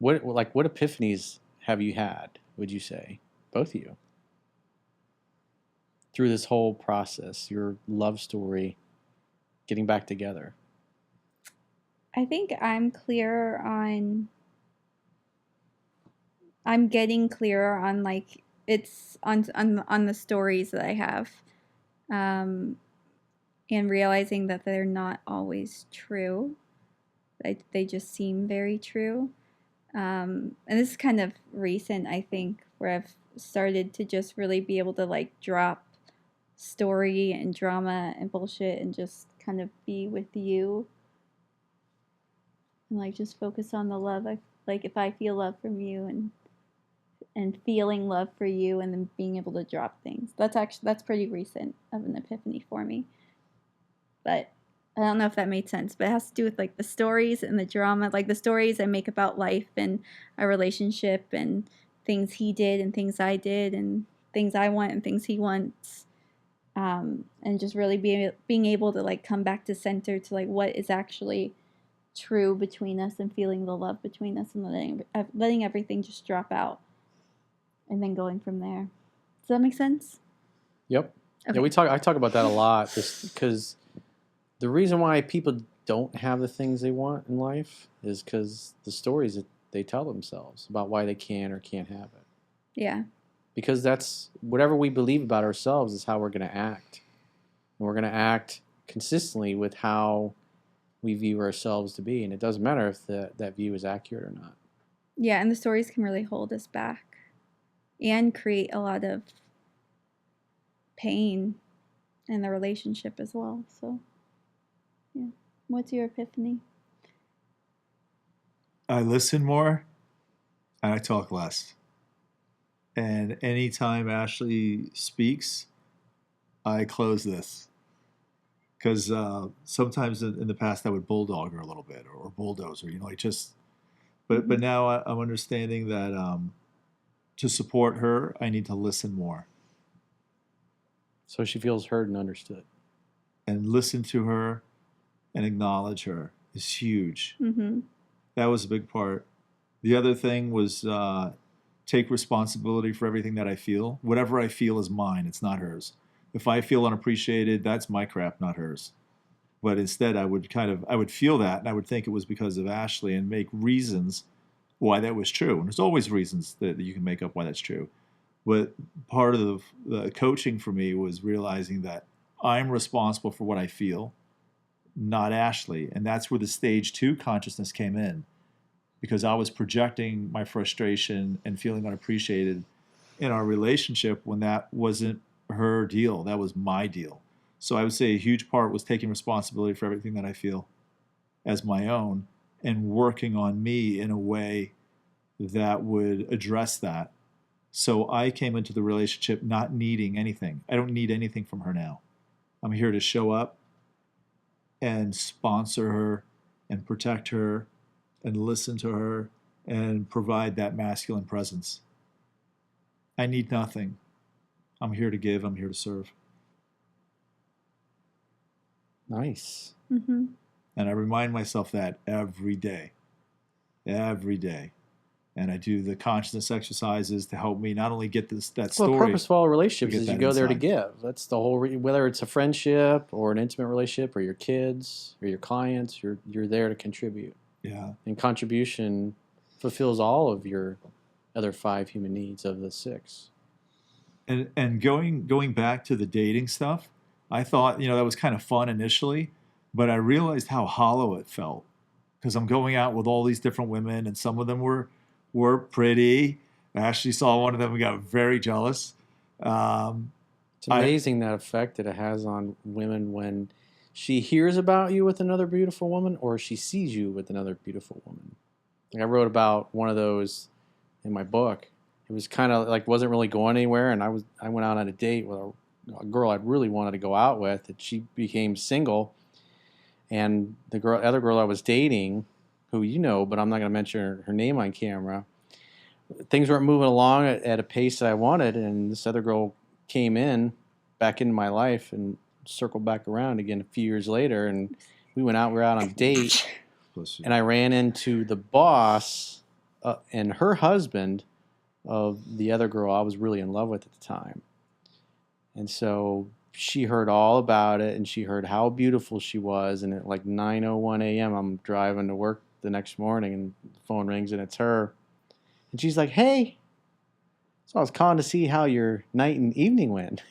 what epiphanies have you had, would you say? Both of you. Through this whole process, your love story, getting back together. I think I'm getting clearer on like it's on the stories that I have. Um and realizing that they're not always true. They just seem very true. And this is kind of recent, I think, where I've started to just really be able to like drop story and drama and bullshit and just kind of be with you and like just focus on the love. Like if I feel love from you and feeling love for you and then being able to drop things. That's pretty recent of an epiphany for me. But I don't know if that made sense, but it has to do with like the stories and the drama, like the stories I make about life and our relationship and things he did and things I did and things I want and things he wants. And just really being able to like come back to center to like what is actually true between us and feeling the love between us and letting everything just drop out and then going from there. Does that make sense? Yep. Okay. Yeah, I talk about that a lot, just because the reason why people don't have the things they want in life is because the stories that they tell themselves about why they can or can't have it. Yeah. Because that's whatever we believe about ourselves is how we're going to act. And we're going to act consistently with how we view ourselves to be. And it doesn't matter if that view is accurate or not. Yeah, and the stories can really hold us back and create a lot of pain in the relationship as well. So, yeah. What's your epiphany? I listen more and I talk less. And anytime Ashley speaks, I close this. Because sometimes in the past I would bulldog her a little bit or bulldoze her, like just. But now I'm understanding that to support her, I need to listen more. So she feels heard and understood. And listen to her and acknowledge her is huge. Mm-hmm. That was a big part. The other thing was take responsibility for everything that I feel. Whatever I feel is mine. It's not hers. If I feel unappreciated, that's my crap, not hers. But instead, I would feel that, and I would think it was because of Ashley, and make reasons why that was true. And there's always reasons that you can make up why that's true. But part of the coaching for me was realizing that I'm responsible for what I feel, not Ashley. And that's where the stage 2 consciousness came in, because I was projecting my frustration and feeling unappreciated in our relationship when that wasn't her deal. That was my deal. So I would say a huge part was taking responsibility for everything that I feel as my own and working on me in a way that would address that. So I came into the relationship not needing anything. I don't need anything from her now. I'm here to show up and sponsor her and protect her and listen to her and provide that masculine presence. I need nothing. I'm here to give. I'm here to serve. Nice. Mm-hmm. And I remind myself that every day. Every day. And I do the consciousness exercises to help me not only get that story. Well, the purpose of all relationships is you go there to inside. give. That's the whole. Whether it's a friendship or an intimate relationship or your kids or your clients, you're there to contribute. Yeah. And contribution fulfills all of your other 5 human needs of the 6. And going back to the dating stuff, I thought that was kind of fun initially, but I realized how hollow it felt because I'm going out with all these different women, and some of them were pretty. I actually saw one of them and got very jealous. It's amazing that effect that it has on women when she hears about you with another beautiful woman or she sees you with another beautiful woman. Like I wrote about one of those in my book. It was kind of like wasn't really going anywhere, and I went out on a date with a girl I really wanted to go out with, and she became single. And the other girl I was dating, who you know, but I'm not going to mention her name on camera, things weren't moving along at a pace that I wanted, and this other girl came back into my life and circled back around again a few years later, and we were out on a date, and I ran into the boss and her husband of the other girl I was really in love with at the time. And so she heard all about it, and she heard how beautiful she was. And at like 9:01 a.m., I'm driving to work the next morning, and the phone rings, and it's her. And she's like, "Hey, so I was calling to see how your night and evening went.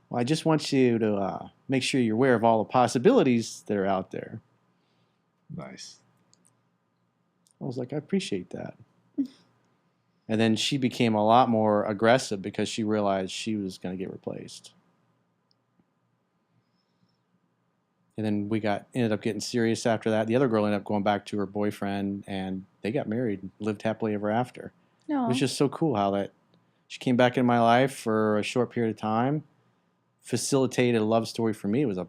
Well, I just want you to make sure you're aware of all the possibilities that are out there." Nice. I was like, "I appreciate that." And then she became a lot more aggressive because she realized she was going to get replaced. And then ended up getting serious after that. The other girl ended up going back to her boyfriend, and they got married and lived happily ever after. No. It was just so cool how that she came back in my life for a short period of time, facilitated a love story for me. It was a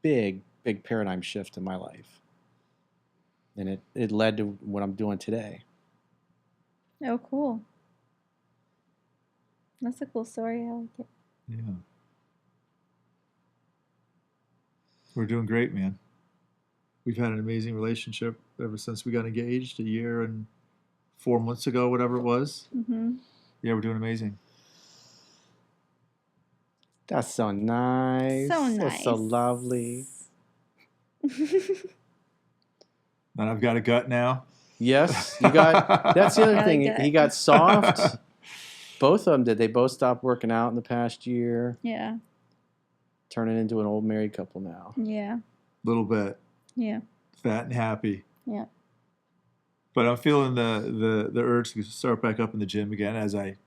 big, big paradigm shift in my life. And it led to what I'm doing today. Oh, cool. That's a cool story. I like it. Yeah. We're doing great, man. We've had an amazing relationship ever since we got engaged a year and 4 months ago, whatever it was. Mm-hmm. Yeah, we're doing amazing. That's so nice. So nice. That's so lovely. And I've got a gut now. Yes, you got. That's the other Got a thing. gut. He got soft. Both of them did. They both stopped working out in the past year, Yeah. turning into an old married couple now. Yeah. Little bit. Yeah. Fat and happy. Yeah. But I'm feeling the urge to start back up in the gym again, as I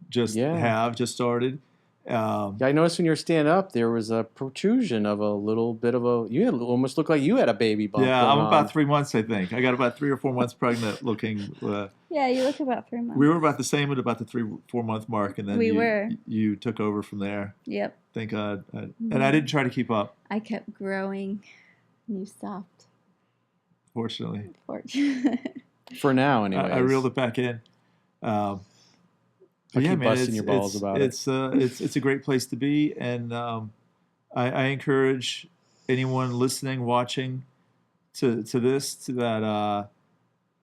just started. Yeah, I noticed when you were standing up, there was a protrusion of a little bit of a. You had almost looked like you had a baby bump. Yeah, going I'm about on. 3 months, I think. I got about 3 or 4 months pregnant looking. Yeah, you look about 3 months. We were about the same at about the 3-4 month mark, and then We were. you took over from there. Yep. Thank God. And I didn't try to keep up, I kept growing. You stopped. fortunately. For now, anyway. I reeled it back in. I Yeah, keep man, busting your balls about it. it's a great place to be, and I encourage anyone listening, watching to this that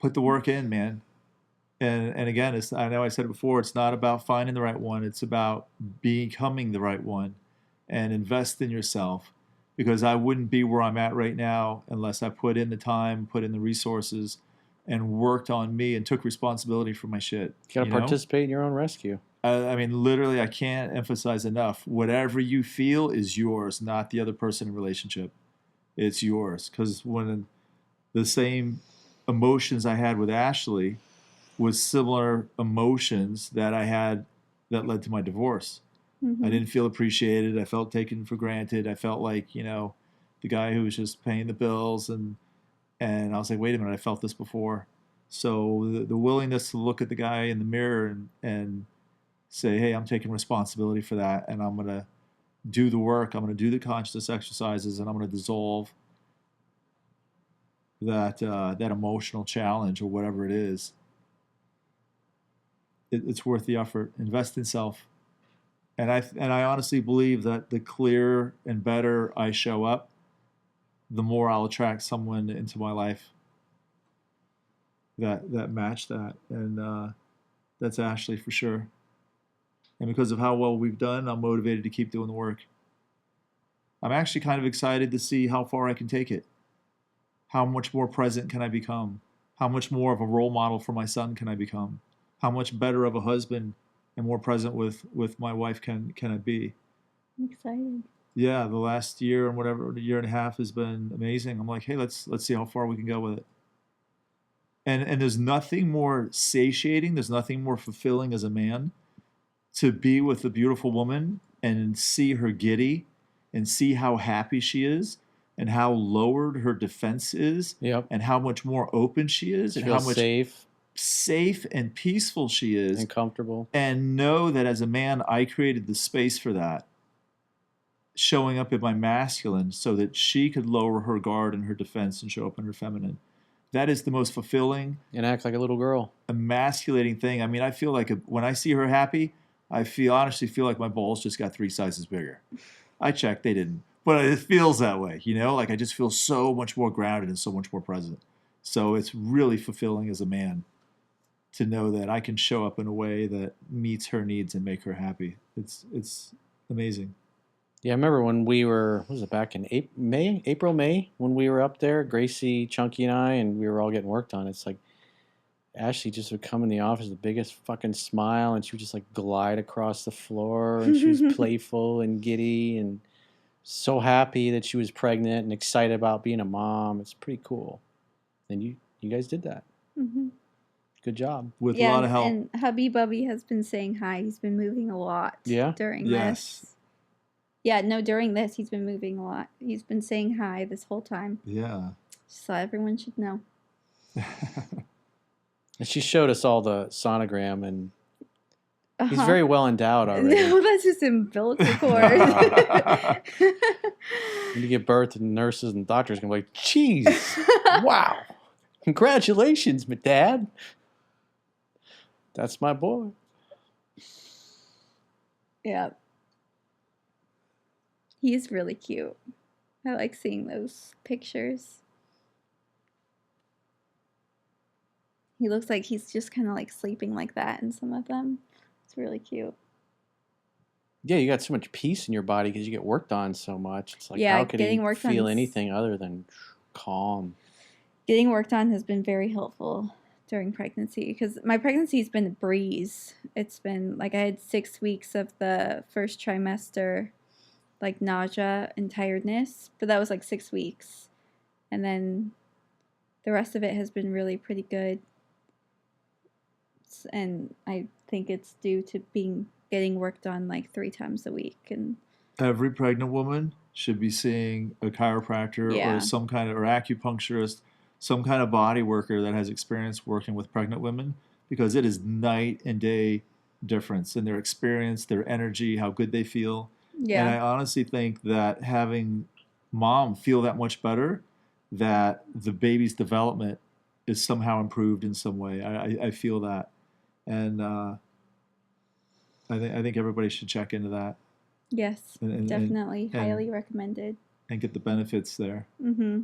put the work in, man. And again, I know I said it before. It's not about finding the right one. It's about becoming the right one, and invest in yourself. Because I wouldn't be where I'm at right now unless I put in the time, put in the resources, and worked on me and took responsibility for my shit. You got to participate in your own rescue. I mean, literally, I can't emphasize enough. Whatever you feel is yours, not the other person in relationship. It's yours. Because when the same emotions I had with Ashley was similar emotions that I had that led to my divorce. Mm-hmm. I didn't feel appreciated. I felt taken for granted. I felt like, the guy who was just paying the bills. And I was like, wait a minute, I felt this before. So the willingness to look at the guy in the mirror and say, hey, I'm taking responsibility for that, and I'm going to do the work. I'm going to do the consciousness exercises, and I'm going to dissolve that emotional challenge or whatever it is. It's worth the effort. Invest in self. And I honestly believe that the clearer and better I show up, the more I'll attract someone into my life that match that. And that's Ashley for sure. And because of how well we've done, I'm motivated to keep doing the work. I'm actually kind of excited to see how far I can take it. How much more present can I become? How much more of a role model for my son can I become? How much better of a husband and more present with my wife can I be? I'm excited. Yeah, the last year and whatever, the year and a half has been amazing. I'm like, hey, let's see how far we can go with it. And there's nothing more satiating, there's nothing more fulfilling as a man to be with a beautiful woman and see her giddy and see how happy she is and how lowered her defense is. Yep. And how much more open she is and Feel how much safe and peaceful she is and comfortable. And know that as a man, I created the space for that, showing up in my masculine so that she could lower her guard and her defense and show up in her feminine. That is the most fulfilling and act like a little girl, emasculating thing. I mean, I feel like when I see her happy, I honestly feel like my balls just got 3 sizes bigger. I checked, they didn't, but it feels that way, like I just feel so much more grounded and so much more present. So it's really fulfilling as a man to know that I can show up in a way that meets her needs and make her happy. It's amazing. Yeah, I remember when we were, what was it, back in April, May, when we were up there, Gracie, Chunky, and I, and we were all getting worked on. It's like Ashley just would come in the office, the biggest fucking smile, and she would just like glide across the floor, and she was playful and giddy and so happy that she was pregnant and excited about being a mom. It's pretty cool. And you guys did that. Mm-hmm. Good job. With a lot of help. And hubby Bubby has been saying hi. He's been moving a lot during this. Yeah, no, during this, he's been moving a lot. He's been saying hi this whole time. Yeah. So everyone should know. And she showed us all the sonogram, and he's very well endowed already. No, that's just umbilical cord. When you give birth, and nurses and doctors can be like, "Jeez, wow, congratulations, my dad. That's my boy." Yeah. He's really cute. I like seeing those pictures. He looks like he's just kind of like sleeping like that in some of them. It's really cute. Yeah, you got so much peace in your body because you get worked on so much. It's like, yeah, how could he feel anything other than calm? Getting worked on has been very helpful during pregnancy because my pregnancy's been a breeze. It's been like I had 6 weeks of the first trimester, like nausea and tiredness, but that was like 6 weeks. And then the rest of it has been really pretty good. And I think it's due to getting worked on like 3 times a week. And every pregnant woman should be seeing a chiropractor or some kind of, or acupuncturist, some kind of body worker that has experience working with pregnant women, because it is night and day difference in their experience, their energy, how good they feel. Yeah. And I honestly think that having mom feel that much better, that the baby's development is somehow improved in some way. I feel that. And I think everybody should check into that. Yes, definitely. Highly recommended. And get the benefits there. Mm-hmm.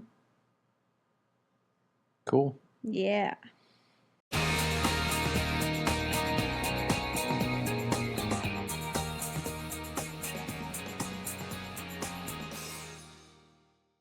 Cool. Yeah.